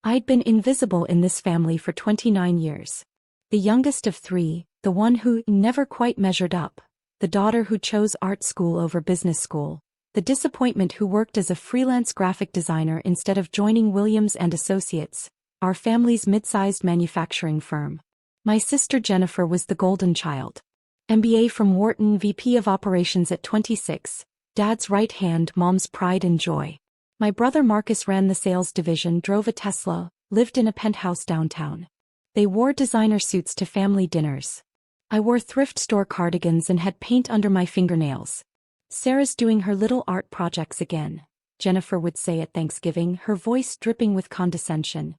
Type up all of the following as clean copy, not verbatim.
I'd been invisible in this family for 29 years. The youngest of three, the one who never quite measured up, the daughter who chose art school over business school, the disappointment who worked as a freelance graphic designer instead of joining Williams and Associates, our family's mid-sized manufacturing firm. My sister Jennifer was the golden child. MBA from Wharton, VP of Operations at 26, Dad's right hand, Mom's pride and joy. My brother Marcus ran the sales division, drove a Tesla, lived in a penthouse downtown. They wore designer suits to family dinners. I wore thrift store cardigans and had paint under my fingernails. Sarah's doing her little art projects again, Jennifer would say at Thanksgiving, her voice dripping with condescension.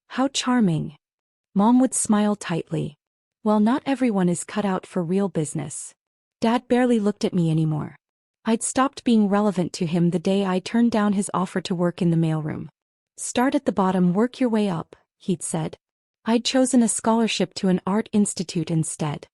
How charming. Mom would smile tightly. Well, not everyone is cut out for real business. Dad barely looked at me anymore. I'd stopped being relevant to him the day I turned down his offer to work in the mailroom. Start at the bottom, work your way up, he'd said. I'd chosen a scholarship to an art institute instead.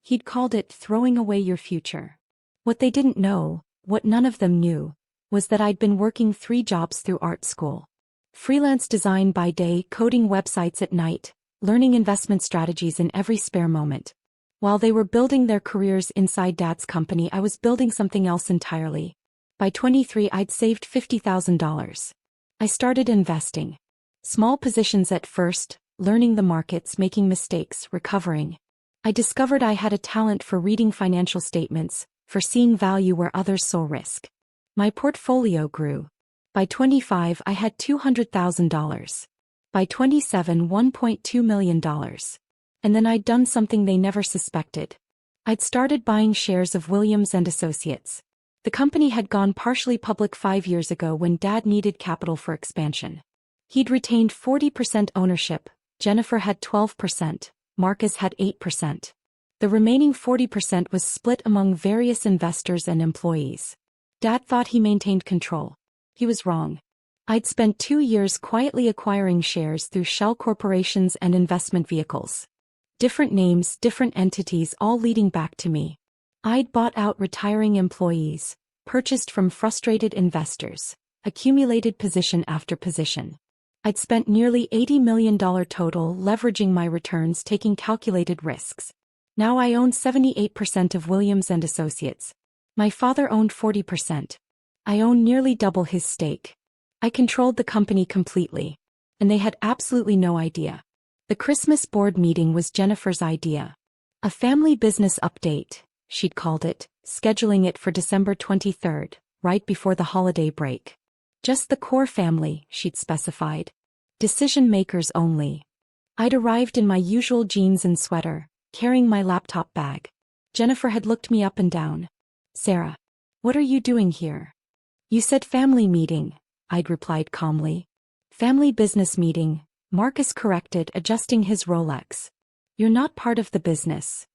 He'd called it throwing away your future. What they didn't know, what none of them knew, was that I'd been working 3 jobs through art school. Freelance design by day, coding websites at night, learning investment strategies in every spare moment. While they were building their careers inside Dad's company, I was building something else entirely. By 23, I'd saved $50,000. I started investing. Small positions at first, learning the markets, making mistakes, recovering. I discovered I had a talent for reading financial statements, for seeing value where others saw risk. My portfolio grew. By 25, I had $200,000. By 27, $1.2 million. And then I'd done something they never suspected. I'd started buying shares of Williams and Associates. The company had gone partially public 5 years ago when Dad needed capital for expansion. He'd retained 40% ownership, Jennifer had 12%, Marcus had 8%. The remaining 40% was split among various investors and employees. Dad thought he maintained control. He was wrong. I'd spent 2 years quietly acquiring shares through shell corporations and investment vehicles. Different names, different entities, all leading back to me. I'd bought out retiring employees, purchased from frustrated investors, accumulated position after position. I'd spent nearly $80 million total leveraging my returns, taking calculated risks. Now I own 78% of Williams and Associates. My father owned 40%. I own nearly double his stake. I controlled the company completely. And they had absolutely no idea. The Christmas board meeting was Jennifer's idea. A family business update, she'd called it, scheduling it for December 23rd, right before the holiday break. Just the core family, she'd specified. Decision makers only. I'd arrived in my usual jeans and sweater, carrying my laptop bag. Jennifer had looked me up and down. Sarah, what are you doing here? You said family meeting, I'd replied calmly. Family business meeting, Marcus corrected, adjusting his Rolex. You're not part of the business.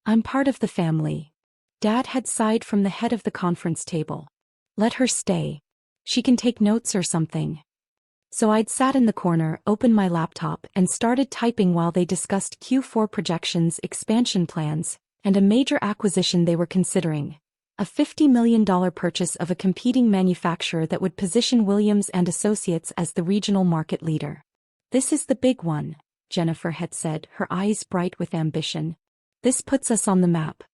I'm part of the family. Dad had sighed from the head of the conference table. Let her stay. She can take notes or something. So I'd sat in the corner, opened my laptop, and started typing while they discussed Q4 projections, expansion plans, and a major acquisition they were considering. A $50 million purchase of a competing manufacturer that would position Williams and Associates as the regional market leader. This is the big one, Jennifer had said, her eyes bright with ambition. This puts us on the map.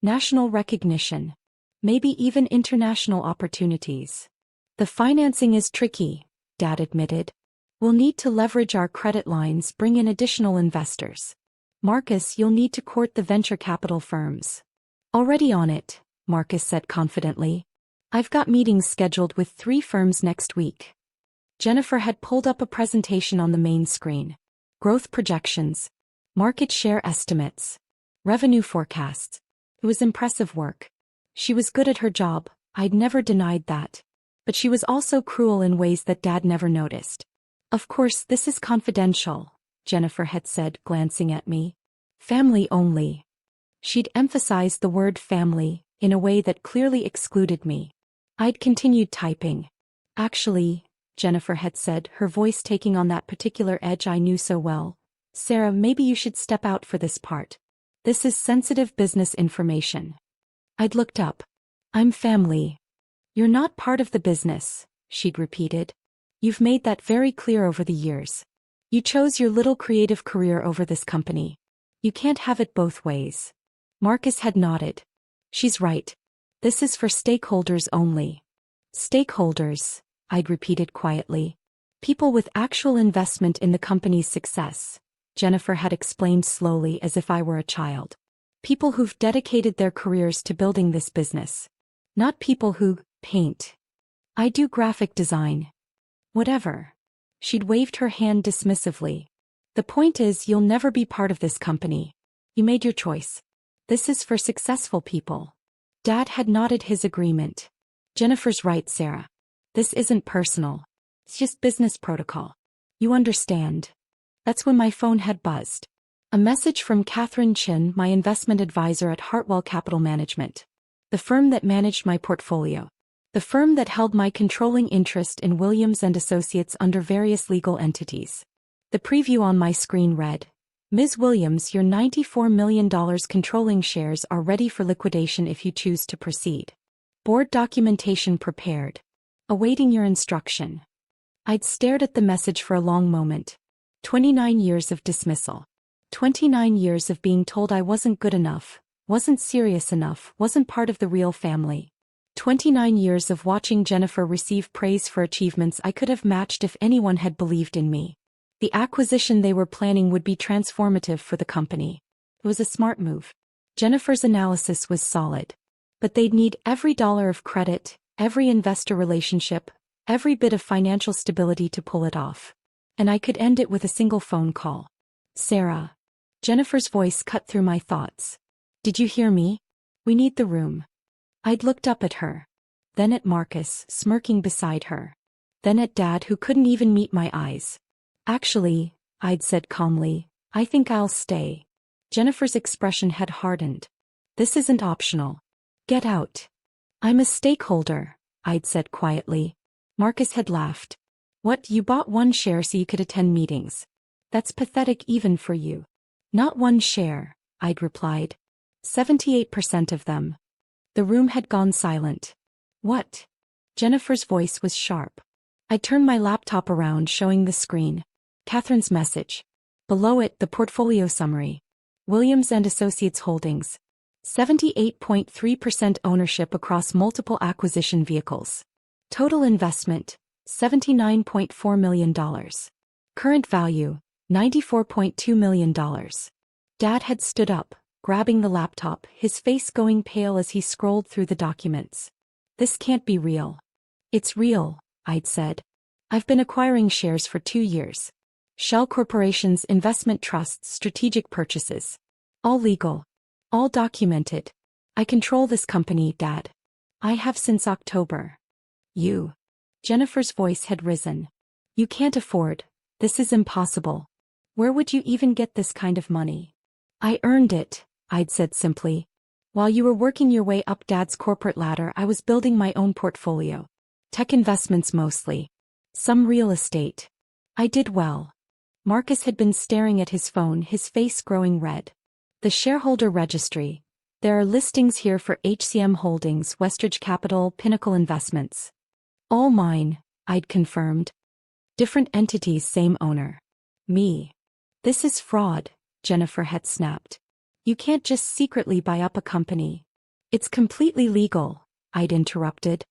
National recognition. Maybe even international opportunities. The financing is tricky, Dad admitted. We'll need to leverage our credit lines, bring in additional investors. Marcus, you'll need to court the venture capital firms. Already on it, Marcus said confidently. I've got meetings scheduled with 3 firms next week. Jennifer had pulled up a presentation on the main screen. Growth projections. Market share estimates. Revenue forecasts. It was impressive work. She was good at her job, I'd never denied that. But she was also cruel in ways that Dad never noticed. Of course, this is confidential, Jennifer had said, glancing at me. Family only. She'd emphasized the word family, in a way that clearly excluded me. I'd continued typing. Actually, Jennifer had said, her voice taking on that particular edge I knew so well. Sarah, maybe you should step out for this part. This is sensitive business information. I'd looked up. I'm family. You're not part of the business, she'd repeated. You've made that very clear over the years. You chose your little creative career over this company. You can't have it both ways. Marcus had nodded. She's right. This is for stakeholders only. Stakeholders, I'd repeated quietly. People with actual investment in the company's success, Jennifer had explained slowly as if I were a child. People who've dedicated their careers to building this business. Not people who paint. I do graphic design. Whatever. She'd waved her hand dismissively. The point is, you'll never be part of this company. You made your choice. This is for successful people. Dad had nodded his agreement. Jennifer's right, Sarah. This isn't personal. It's just business protocol. You understand. That's when my phone had buzzed. A message from Catherine Chin, my investment advisor at Hartwell Capital Management. The firm that managed my portfolio. The firm that held my controlling interest in Williams & Associates under various legal entities. The preview on my screen read, Ms. Williams, your $94 million controlling shares are ready for liquidation if you choose to proceed. Board documentation prepared. Awaiting your instruction. I'd stared at the message for a long moment. 29 years of dismissal. 29 years of being told I wasn't good enough, wasn't serious enough, wasn't part of the real family. 29 years of watching Jennifer receive praise for achievements I could have matched if anyone had believed in me. The acquisition they were planning would be transformative for the company. It was a smart move. Jennifer's analysis was solid. But they'd need every dollar of credit, every investor relationship, every bit of financial stability to pull it off. And I could end it with a single phone call. Sarah. Jennifer's voice cut through my thoughts. Did you hear me? We need the room. I'd looked up at her. Then at Marcus, smirking beside her. Then at Dad, who couldn't even meet my eyes. Actually, I'd said calmly, I think I'll stay. Jennifer's expression had hardened. This isn't optional. Get out. I'm a stakeholder, I'd said quietly. Marcus had laughed. What, you bought one share so you could attend meetings? That's pathetic even for you. Not one share, I'd replied. 78% of them. The room had gone silent. What? Jennifer's voice was sharp. I turned my laptop around, showing the screen. Catherine's message. Below it, the portfolio summary. Williams & Associates Holdings. 78.3% ownership across multiple acquisition vehicles. Total investment, $79.4 million. Current value, $94.2 million. Dad had stood up, grabbing the laptop, his face going pale as he scrolled through the documents. This can't be real. It's real, I'd said. I've been acquiring shares for 2 years. Shell Corporation's investment trusts, strategic purchases. All legal. All documented. I control this company, Dad. I have since October. You. Jennifer's voice had risen. You can't afford. This is impossible. Where would you even get this kind of money? I earned it, I'd said simply. While you were working your way up Dad's corporate ladder, I was building my own portfolio. Tech investments mostly. Some real estate. I did well. Marcus had been staring at his phone, his face growing red. The shareholder registry. There are listings here for HCM Holdings, Westridge Capital, Pinnacle Investments. All mine, I'd confirmed. Different entities, same owner. Me. This is fraud, Jennifer had snapped. You can't just secretly buy up a company. It's completely legal, I'd interrupted.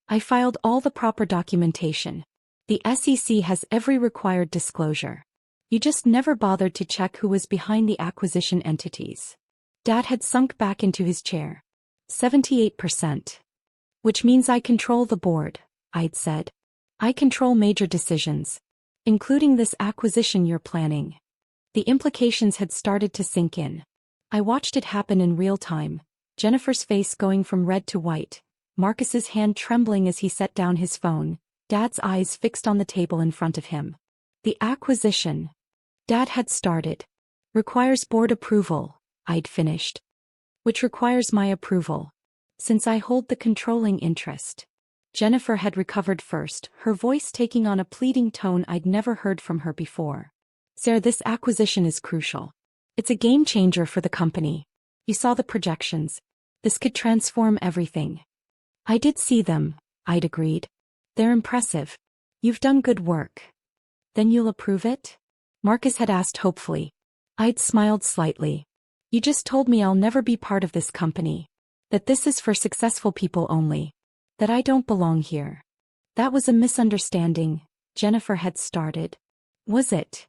I filed all the proper documentation. The SEC has every required disclosure. You just never bothered to check who was behind the acquisition entities. Dad had sunk back into his chair. 78%. Which means I control the board, I'd said. I control major decisions. Including this acquisition you're planning. The implications had started to sink in. I watched it happen in real time, Jennifer's face going from red to white, Marcus's hand trembling as he set down his phone, Dad's eyes fixed on the table in front of him. The acquisition. Dad had started. Requires board approval, I'd finished. Which requires my approval. Since I hold the controlling interest. Jennifer had recovered first, her voice taking on a pleading tone I'd never heard from her before. Sarah, this acquisition is crucial. It's a game changer for the company. You saw the projections. This could transform everything. I did see them, I'd agreed. They're impressive. You've done good work. Then you'll approve it? Marcus had asked hopefully. I'd smiled slightly. You just told me I'll never be part of this company. That this is for successful people only. That I don't belong here. That was a misunderstanding, Jennifer had started. Was it?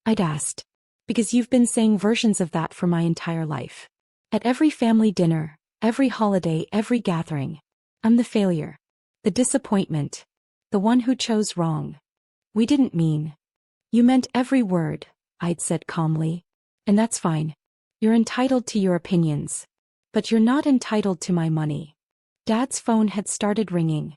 I'd asked. Because you've been saying versions of that for my entire life. At every family dinner, every holiday, every gathering. I'm the failure. The disappointment. The one who chose wrong. We didn't mean. You meant every word, I'd said calmly. And that's fine. You're entitled to your opinions. But you're not entitled to my money. Dad's phone had started ringing.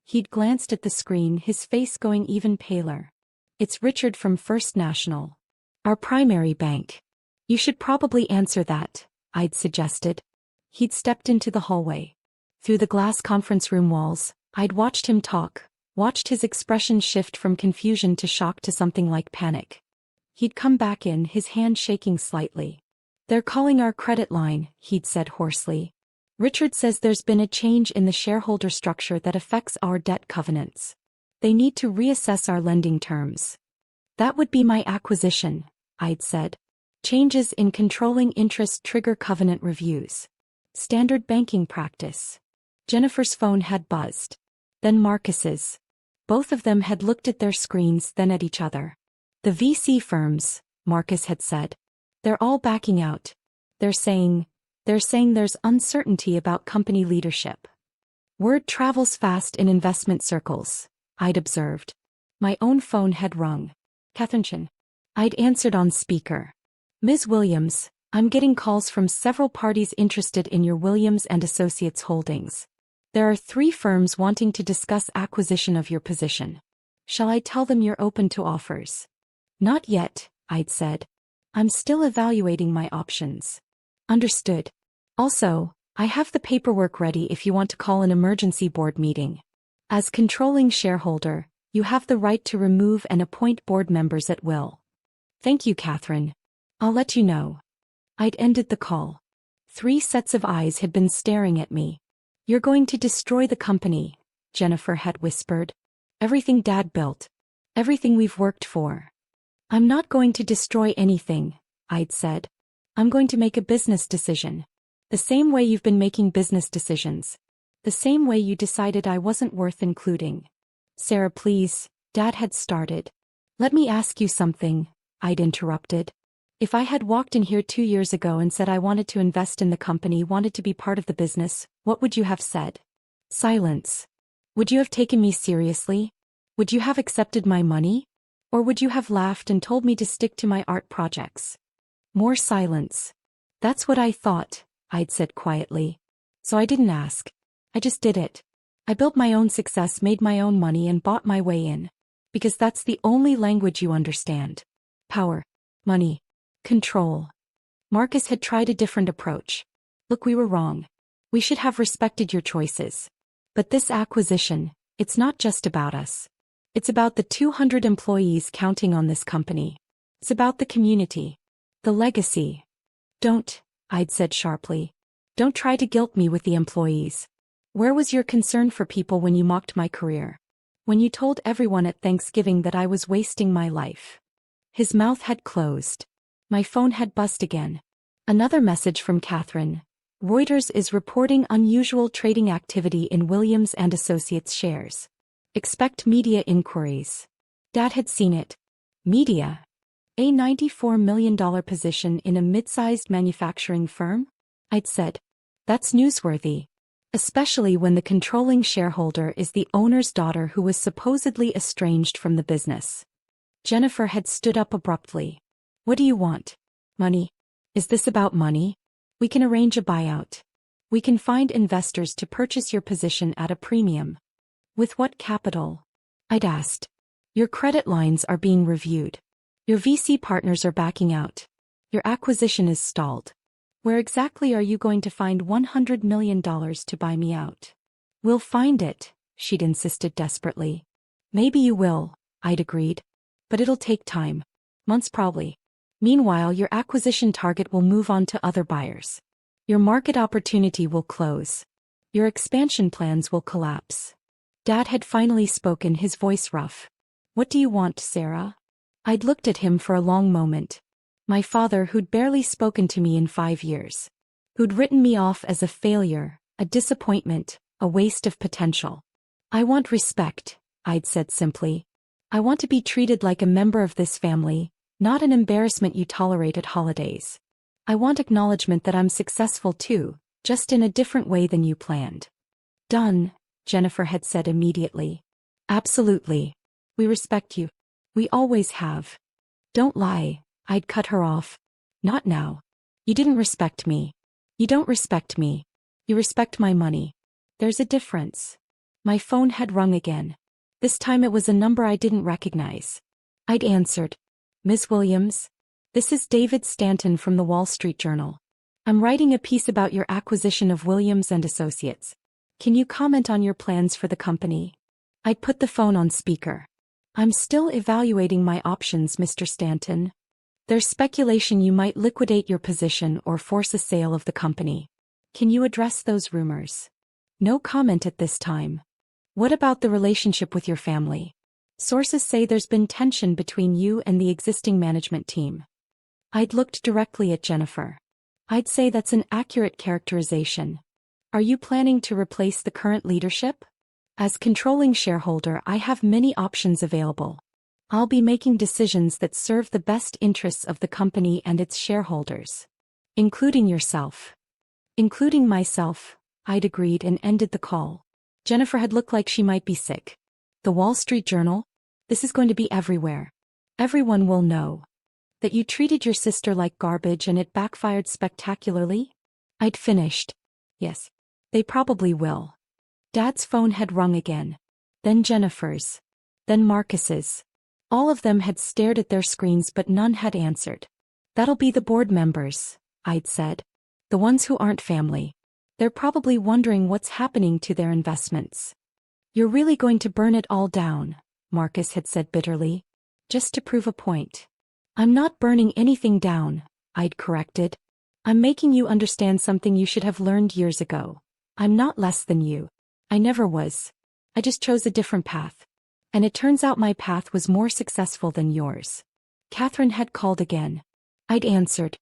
He'd glanced at the screen, his face going even paler. It's Richard from First National. Our primary bank. You should probably answer that, I'd suggested. He'd stepped into the hallway. Through the glass conference room walls, I'd watched him talk, watched his expression shift from confusion to shock to something like panic. He'd come back in, his hand shaking slightly. They're calling our credit line, he'd said hoarsely. Richard says there's been a change in the shareholder structure that affects our debt covenants. They need to reassess our lending terms. That would be my acquisition, I'd said. Changes in controlling interest trigger covenant reviews. Standard banking practice. Jennifer's phone had buzzed. Then Marcus's. Both of them had looked at their screens, then at each other. The VC firms, Marcus had said. They're all backing out. They're saying there's uncertainty about company leadership. Word travels fast in investment circles, I'd observed. My own phone had rung. Catherine. I'd answered on speaker. Ms. Williams, I'm getting calls from several parties interested in your Williams and Associates holdings. There are 3 firms wanting to discuss acquisition of your position. Shall I tell them you're open to offers? Not yet, I'd said. I'm still evaluating my options. Understood. Also, I have the paperwork ready if you want to call an emergency board meeting. As controlling shareholder, you have the right to remove and appoint board members at will. Thank you, Catherine. I'll let you know. I'd ended the call. 3 sets of eyes had been staring at me. You're going to destroy the company, Jennifer had whispered. Everything Dad built. Everything we've worked for. I'm not going to destroy anything, I'd said. I'm going to make a business decision. The same way you've been making business decisions. The same way you decided I wasn't worth including. Sarah, please, Dad had started. Let me ask you something, I'd interrupted. If I had walked in here 2 years ago and said I wanted to invest in the company, wanted to be part of the business, what would you have said? Silence. Would you have taken me seriously? Would you have accepted my money? Or would you have laughed and told me to stick to my art projects? More silence. That's what I thought, I'd said quietly. So I didn't ask. I just did it. I built my own success, made my own money, and bought my way in. Because that's the only language you understand. Power. Money. Control. Marcus had tried a different approach. Look, we were wrong. We should have respected your choices. But this acquisition, it's not just about us. It's about the 200 employees counting on this company. It's about the community. The legacy. Don't, I'd said sharply. Don't try to guilt me with the employees. Where was your concern for people when you mocked my career? When you told everyone at Thanksgiving that I was wasting my life? His mouth had closed. My phone had buzzed again. Another message from Catherine. Reuters is reporting unusual trading activity in Williams and Associates shares. Expect media inquiries. Dad had seen it. Media. A $94 million position in a mid-sized manufacturing firm? I'd said. That's newsworthy. Especially when the controlling shareholder is the owner's daughter who was supposedly estranged from the business. Jennifer had stood up abruptly. What do you want? Money? Is this about money? We can arrange a buyout. We can find investors to purchase your position at a premium. With what capital? I'd asked. Your credit lines are being reviewed. Your VC partners are backing out. Your acquisition is stalled. Where exactly are you going to find $100 million to buy me out? We'll find it, she'd insisted desperately. Maybe you will, I'd agreed. But it'll take time. Months probably. Meanwhile, your acquisition target will move on to other buyers. Your market opportunity will close. Your expansion plans will collapse. Dad had finally spoken, his voice rough. What do you want, Sarah? I'd looked at him for a long moment. My father who'd barely spoken to me in 5 years. Who'd written me off as a failure, a disappointment, a waste of potential. I want respect, I'd said simply. I want to be treated like a member of this family, not an embarrassment you tolerate at holidays. I want acknowledgement that I'm successful too, just in a different way than you planned. Done, Jennifer had said immediately. Absolutely. We respect you. We always have. Don't lie, I'd cut her off. Not now. You didn't respect me. You don't respect me. You respect my money. There's a difference. My phone had rung again. This time it was a number I didn't recognize. I'd answered. Ms. Williams? This is David Stanton from the Wall Street Journal. I'm writing a piece about your acquisition of Williams & Associates. Can you comment on your plans for the company? I'd put the phone on speaker. I'm still evaluating my options, Mr. Stanton. There's speculation you might liquidate your position or force a sale of the company. Can you address those rumors? No comment at this time. What about the relationship with your family? Sources say there's been tension between you and the existing management team. I'd looked directly at Jennifer. I'd say that's an accurate characterization. Are you planning to replace the current leadership? As controlling shareholder, I have many options available. I'll be making decisions that serve the best interests of the company and its shareholders. Including yourself. Including myself, I'd agreed and ended the call. Jennifer had looked like she might be sick. The Wall Street Journal? This is going to be everywhere. Everyone will know. That you treated your sister like garbage and it backfired spectacularly? I'd finished. Yes. They probably will. Dad's phone had rung again. Then Jennifer's. Then Marcus's. All of them had stared at their screens but none had answered. That'll be the board members, I'd said. The ones who aren't family. They're probably wondering what's happening to their investments. You're really going to burn it all down, Marcus had said bitterly. Just to prove a point. I'm not burning anything down, I'd corrected. I'm making you understand something you should have learned years ago. I'm not less than you. I never was. I just chose a different path. And it turns out my path was more successful than yours. Catherine had called again. I'd answered.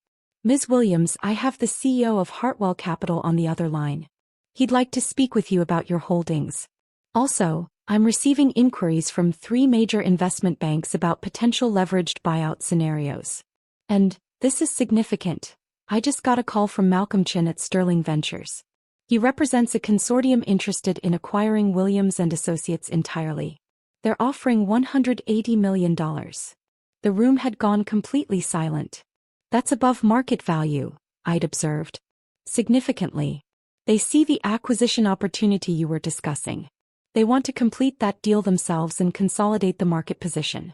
Ms. Williams, I have the CEO of Hartwell Capital on the other line. He'd like to speak with you about your holdings. Also, I'm receiving inquiries from 3 major investment banks about potential leveraged buyout scenarios. And, this is significant. I just got a call from Malcolm Chin at Sterling Ventures. He represents a consortium interested in acquiring Williams & Associates entirely. They're offering $180 million. The room had gone completely silent. That's above market value, I'd observed. Significantly. They see the acquisition opportunity you were discussing. They want to complete that deal themselves and consolidate the market position.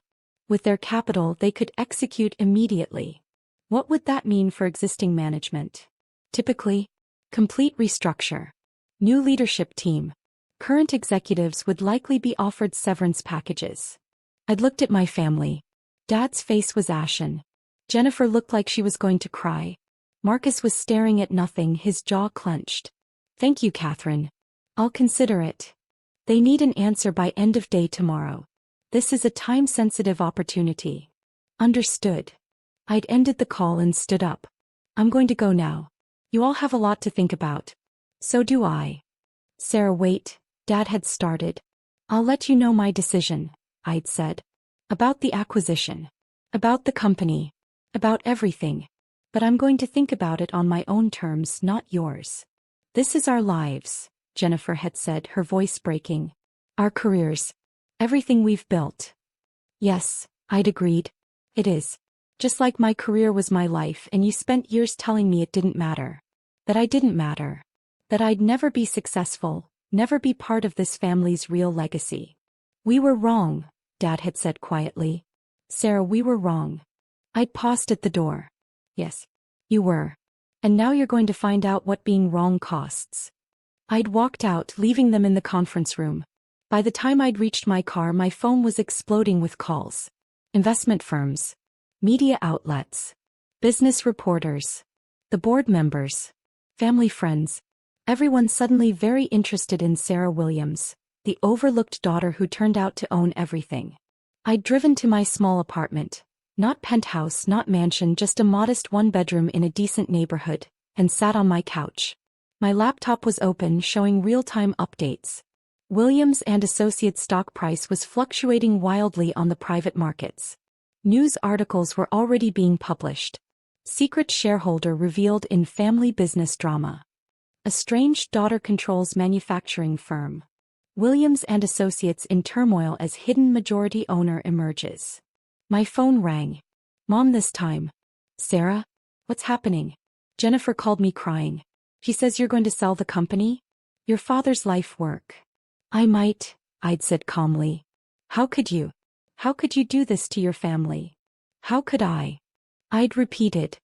With their capital, they could execute immediately. What would that mean for existing management? Typically, complete restructure. New leadership team. Current executives would likely be offered severance packages. I'd looked at my family. Dad's face was ashen. Jennifer looked like she was going to cry. Marcus was staring at nothing, his jaw clenched. Thank you, Catherine. I'll consider it. They need an answer by end of day tomorrow. This is a time-sensitive opportunity. Understood. I'd ended the call and stood up. I'm going to go now. You all have a lot to think about. So do I. Sarah, wait, Dad had started. I'll let you know my decision, I'd said. About the acquisition. About the company. About everything. But I'm going to think about it on my own terms, not yours. This is our lives, Jennifer had said, her voice breaking. Our careers. Everything we've built. Yes, I'd agreed. It is. Just like my career was my life and you spent years telling me it didn't matter. That I didn't matter. That I'd never be successful, never be part of this family's real legacy. We were wrong, Dad had said quietly. Sarah, we were wrong. I'd paused at the door. Yes. You were. And now you're going to find out what being wrong costs. I'd walked out, leaving them in the conference room. By the time I'd reached my car, my phone was exploding with calls. Investment firms. Media outlets. Business reporters. The board members. Family friends. Everyone suddenly very interested in Sarah Williams, the overlooked daughter who turned out to own everything. I'd driven to my small apartment, Not penthouse, not mansion, just a modest one-bedroom in a decent neighborhood, and sat on my couch. My laptop was open, showing real-time updates. Williams and Associates stock price was fluctuating wildly on the private markets. News articles were already being published. Secret shareholder revealed in family business drama. Estranged daughter controls manufacturing firm. Williams and Associates in turmoil as hidden majority owner emerges. My phone rang. Mom this time. Sarah? What's happening? Jennifer called me crying. She says you're going to sell the company? Your father's life work. I might, I'd said calmly. How could you? How could you do this to your family? How could I? I'd repeated.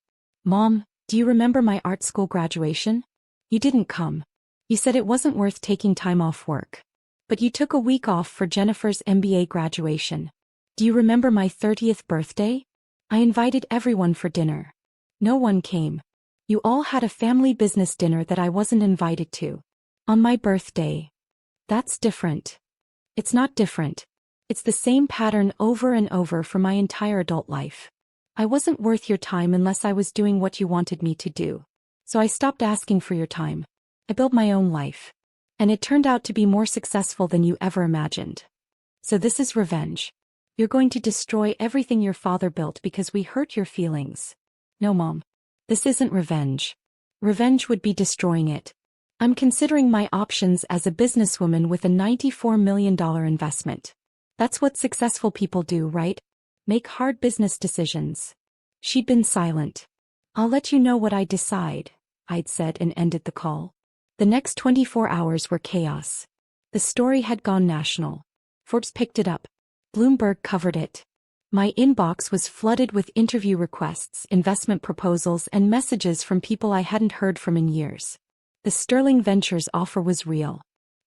Mom, do you remember my art school graduation? You didn't come. You said it wasn't worth taking time off work. But you took a week off for Jennifer's MBA graduation. Do you remember my 30th birthday? I invited everyone for dinner. No one came. You all had a family business dinner that I wasn't invited to. On my birthday. That's different. It's not different. It's the same pattern over and over for my entire adult life. I wasn't worth your time unless I was doing what you wanted me to do. So I stopped asking for your time. I built my own life. And it turned out to be more successful than you ever imagined. So this is revenge. You're going to destroy everything your father built because we hurt your feelings. No, Mom. This isn't revenge. Revenge would be destroying it. I'm considering my options as a businesswoman with a $94 million investment. That's what successful people do, right? Make hard business decisions. She'd been silent. I'll let you know what I decide, I'd said and ended the call. The next 24 hours were chaos. The story had gone national. Forbes picked it up. Bloomberg covered it. My inbox was flooded with interview requests, investment proposals, and messages from people I hadn't heard from in years. The Sterling Ventures offer was real.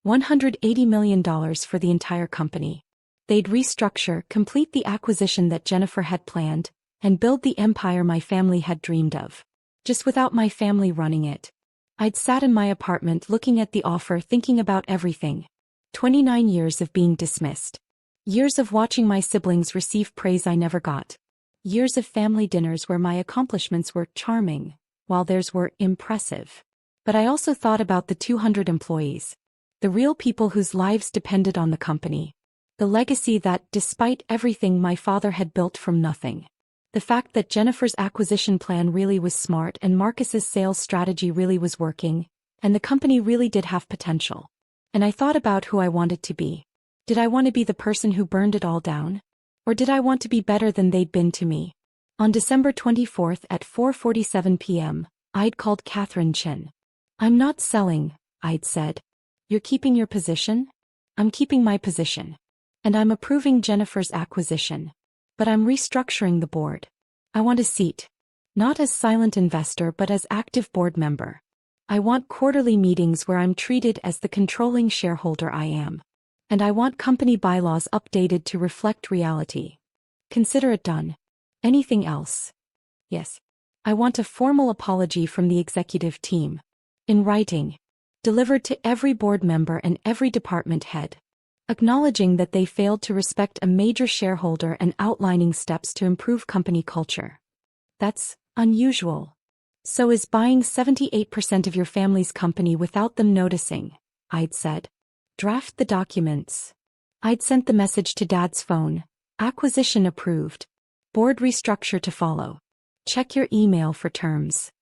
$180 million for the entire company. They'd restructure, complete the acquisition that Jennifer had planned, and build the empire my family had dreamed of. Just without my family running it. I'd sat in my apartment looking at the offer, thinking about everything. 29 years of being dismissed. Years of watching my siblings receive praise I never got. Years of family dinners where my accomplishments were charming, while theirs were impressive. But I also thought about the 200 employees. The real people whose lives depended on the company. The legacy that, despite everything my father had built from nothing. The fact that Jennifer's acquisition plan really was smart and Marcus's sales strategy really was working, and the company really did have potential. And I thought about who I wanted to be. Did I want to be the person who burned it all down? Or did I want to be better than they'd been to me? On December 24th at 4:47 p.m., I'd called Catherine Chin. I'm not selling, I'd said. You're keeping your position? I'm keeping my position. And I'm approving Jennifer's acquisition. But I'm restructuring the board. I want a seat. Not as silent investor but as active board member. I want quarterly meetings where I'm treated as the controlling shareholder I am. And I want company bylaws updated to reflect reality. Consider it done. Anything else? Yes. I want a formal apology from the executive team. In writing. Delivered to every board member and every department head. Acknowledging that they failed to respect a major shareholder and outlining steps to improve company culture. That's unusual. So is buying 78% of your family's company without them noticing, I'd said. Draft the documents. I'd sent the message to Dad's phone. Acquisition approved. Board restructure to follow. Check your email for terms.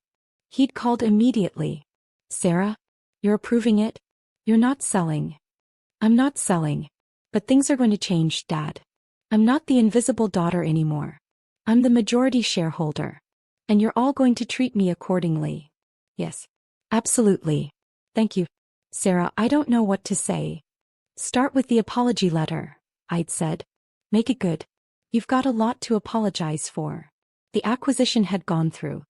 He'd called immediately. Sarah? You're approving it? You're not selling. I'm not selling. But things are going to change, Dad. I'm not the invisible daughter anymore. I'm the majority shareholder. And you're all going to treat me accordingly. Yes. Absolutely. Thank you. Sarah, I don't know what to say. Start with the apology letter, I'd said. Make it good. You've got a lot to apologize for. The acquisition had gone through.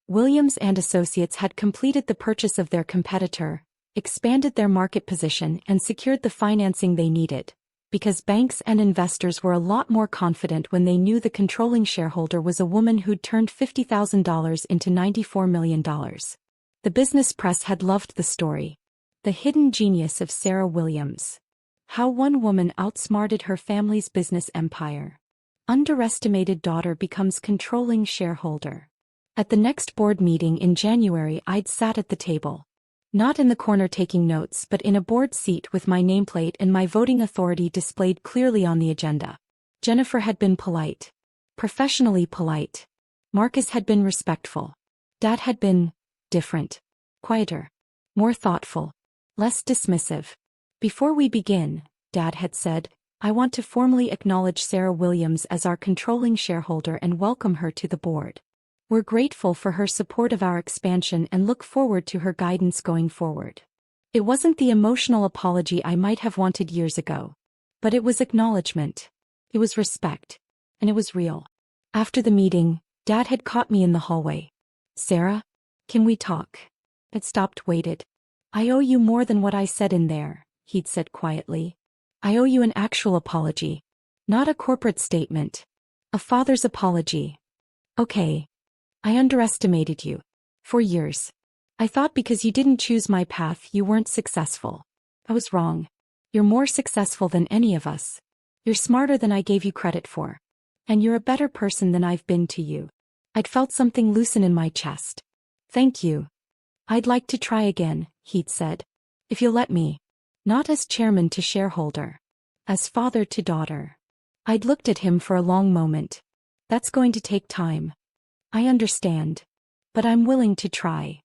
Williams and Associates had completed the purchase of their competitor, expanded their market position and secured the financing they needed, because banks and investors were a lot more confident when they knew the controlling shareholder was a woman who'd turned $50,000 into $94 million. The business press had loved the story. The hidden genius of Sarah Williams. How one woman outsmarted her family's business empire. Underestimated daughter becomes controlling shareholder. At the next board meeting in January, I'd sat at the table. Not in the corner taking notes, but in a board seat with my nameplate and my voting authority displayed clearly on the agenda. Jennifer had been polite. Professionally polite. Marcus had been respectful. Dad had been different. Quieter. More thoughtful. Less dismissive. Before we begin, Dad had said, I want to formally acknowledge Sarah Williams as our controlling shareholder and welcome her to the board. We're grateful for her support of our expansion and look forward to her guidance going forward. It wasn't the emotional apology I might have wanted years ago. But it was acknowledgement. It was respect. And it was real. After the meeting, Dad had caught me in the hallway. Sarah? Can we talk? It stopped, waited. I owe you more than what I said in there, he'd said quietly. I owe you an actual apology. Not a corporate statement. A father's apology. Okay. I underestimated you. For years. I thought because you didn't choose my path you weren't successful. I was wrong. You're more successful than any of us. You're smarter than I gave you credit for. And you're a better person than I've been to you. I'd felt something loosen in my chest. Thank you. I'd like to try again, he'd said. If you'll let me. Not as chairman to shareholder. As father to daughter. I'd looked at him for a long moment. That's going to take time. I understand. But I'm willing to try.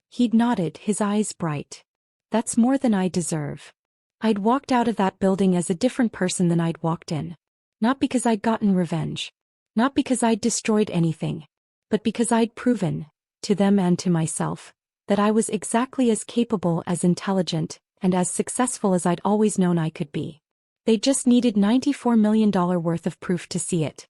He'd nodded, his eyes bright. That's more than I deserve. I'd walked out of that building as a different person than I'd walked in. Not because I'd gotten revenge. Not because I'd destroyed anything. But because I'd proven, to them and to myself, that I was exactly as capable, as intelligent, and as successful as I'd always known I could be. They just needed $94 million worth of proof to see it.